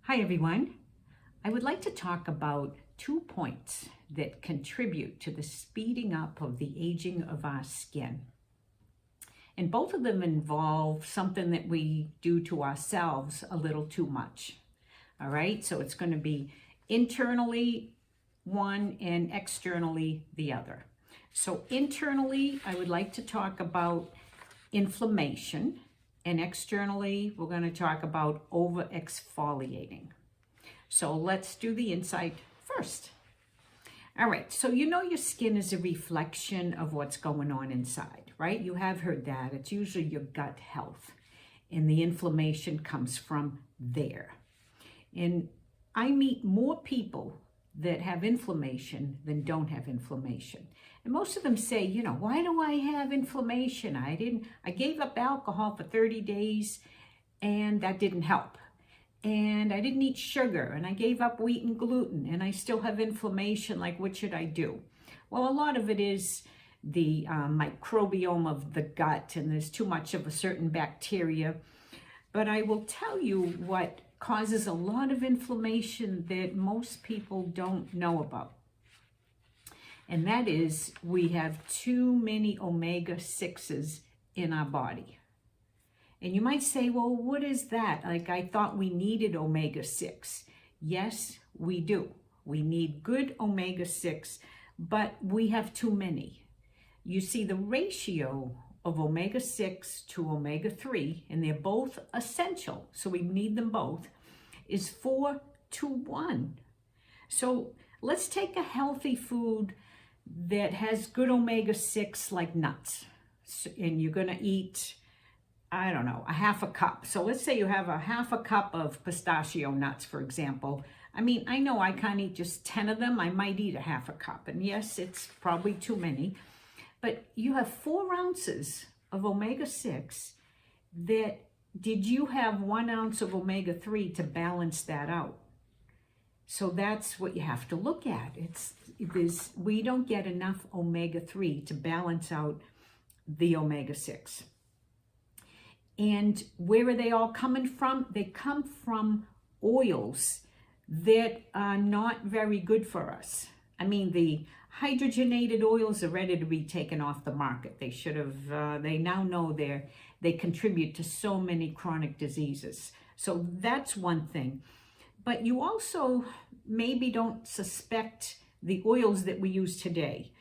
Hi everyone. I would like to talk about 2 points that contribute to the speeding up of the aging of our skin. And both of them involve something that we do to ourselves a little too much. All right, so it's going to be internally one and externally the other. So internally, I would like to talk about inflammation, and externally, we're going to talk about over-exfoliating. So let's do the inside first. All right, so you know your skin is a reflection of what's going on inside, right? You have heard that. It's usually your gut health, and the inflammation comes from there. And I meet more people that have inflammation than don't have inflammation. And most of them say, why do I have inflammation? I gave up alcohol for 30 days and that didn't help. And I didn't eat sugar and I gave up wheat and gluten and I still have inflammation. Like, what should I do? Well, a lot of it is the microbiome of the gut, and there's too much of a certain bacteria. But I will tell you what causes a lot of inflammation that most people don't know about. And that is, we have too many omega-6s in our body. And you might say, well, what is that? Like, I thought we needed omega-6. Yes, we do. We need good omega-6, but we have too many. You see, the ratio of omega-6 to omega-3, and they're both essential, so we need them both, is 4:1. So let's take a healthy food that has good omega-6 like nuts. And you're going to eat, I don't know, a half a cup. So let's say you have a half a cup of pistachio nuts, for example. I mean, I know I can't eat just 10 of them. I might eat a half a cup. And yes, it's probably too many. But you have 4 ounces of omega-6 that, did you have 1 ounce of omega-3 to balance that out? So that's what you have to look at. We don't get enough omega-3 to balance out the omega-6. And where are they all coming from? They come from oils that are not very good for us. I mean, the hydrogenated oils are ready to be taken off the market. They should have, they now know they contribute to so many chronic diseases. So that's one thing. But you also maybe don't suspect the oils that we use today.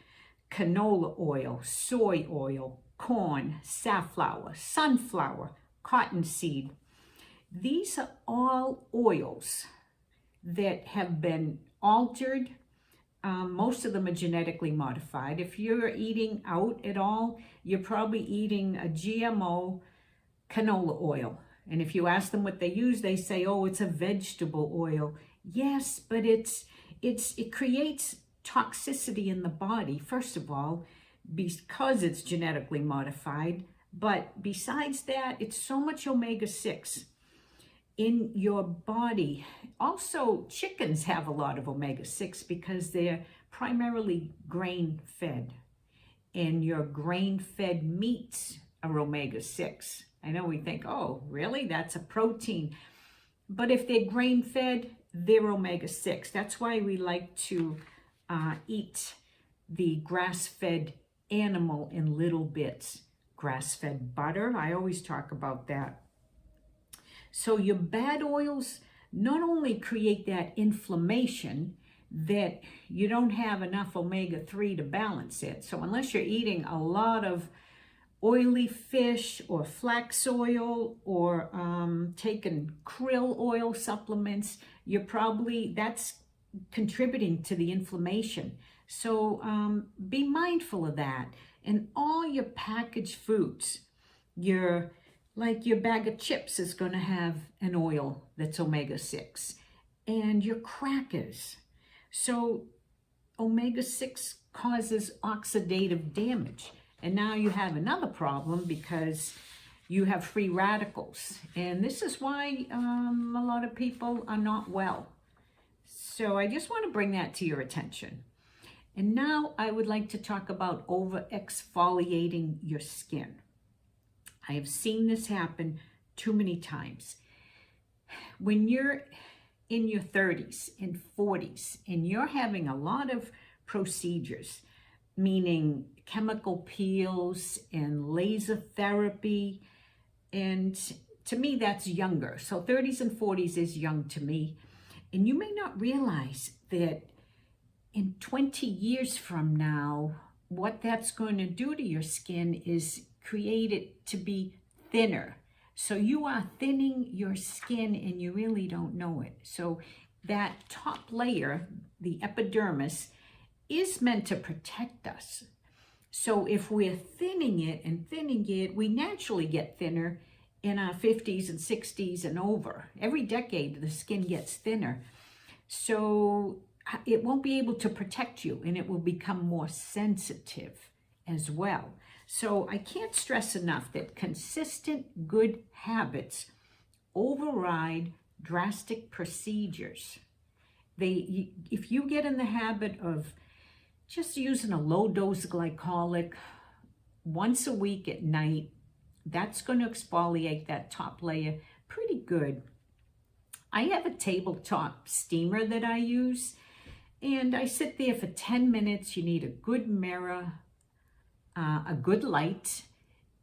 Canola oil, soy oil, corn, safflower, sunflower, cottonseed. These are all oils that have been altered. Most of them are genetically modified. If you're eating out at all, you're probably eating a GMO canola oil. And if you ask them what they use, they say, oh, it's a vegetable oil. Yes, but it creates toxicity in the body, first of all, because it's genetically modified. But besides that, it's so much omega-6 in your body. Also, chickens have a lot of omega-6 because they're primarily grain-fed. And your grain-fed meats are omega-6. I know we think, oh, really? That's a protein. But if they're grain-fed, they're omega-6. That's why we like to eat the grass-fed animal in little bits. Grass-fed butter, I always talk about that. So your bad oils not only create that inflammation that you don't have enough omega-3 to balance it. So unless you're eating a lot of oily fish or flax oil or taking krill oil supplements, that's contributing to the inflammation. So be mindful of that. And all your packaged foods, your bag of chips is going to have an oil that's omega-6, and your crackers. So omega-6 causes oxidative damage. And now you have another problem because you have free radicals. And this is why a lot of people are not well. So I just want to bring that to your attention. And now I would like to talk about over-exfoliating your skin. I have seen this happen too many times. When you're in your 30s and 40s and you're having a lot of procedures, meaning chemical peels and laser therapy, and to me that's younger. So 30s and 40s is young to me. And you may not realize that in 20 years from now, what that's going to do to your skin is create it to be thinner. So you are thinning your skin and you really don't know it. So that top layer, the epidermis, is meant to protect us. So if we're thinning it, we naturally get thinner in our 50s and 60s and over. Every decade, the skin gets thinner. So it won't be able to protect you and it will become more sensitive as well. So I can't stress enough that consistent good habits override drastic procedures. If you get in the habit of just using a low-dose glycolic once a week at night, that's going to exfoliate that top layer pretty good. I have a tabletop steamer that I use, and I sit there for 10 minutes. You need a good mirror, a good light,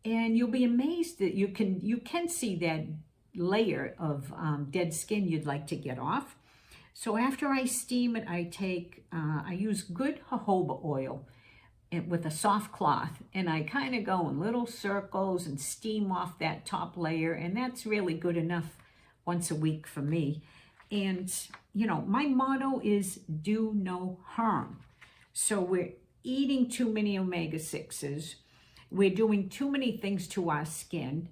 and you'll be amazed that you can see that layer of dead skin you'd like to get off. So after I steam it, I use good jojoba oil with a soft cloth, and I kind of go in little circles and steam off that top layer, and that's really good enough once a week for me. And you know, my motto is do no harm. So we're eating too many omega-6s, we're doing too many things to our skin,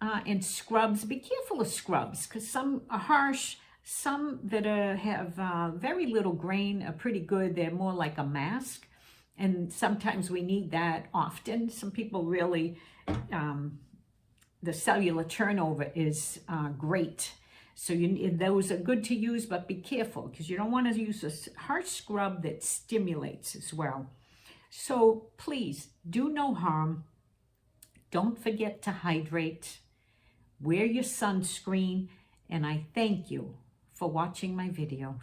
and scrubs. Be careful of scrubs, because some are harsh. Some that have very little grain are pretty good. They're more like a mask, and sometimes we need that often. Some people really, the cellular turnover is great. So those are good to use, but be careful, because you don't want to use a harsh scrub that stimulates as well. So please do no harm. Don't forget to hydrate. Wear your sunscreen, and I thank you for watching my video.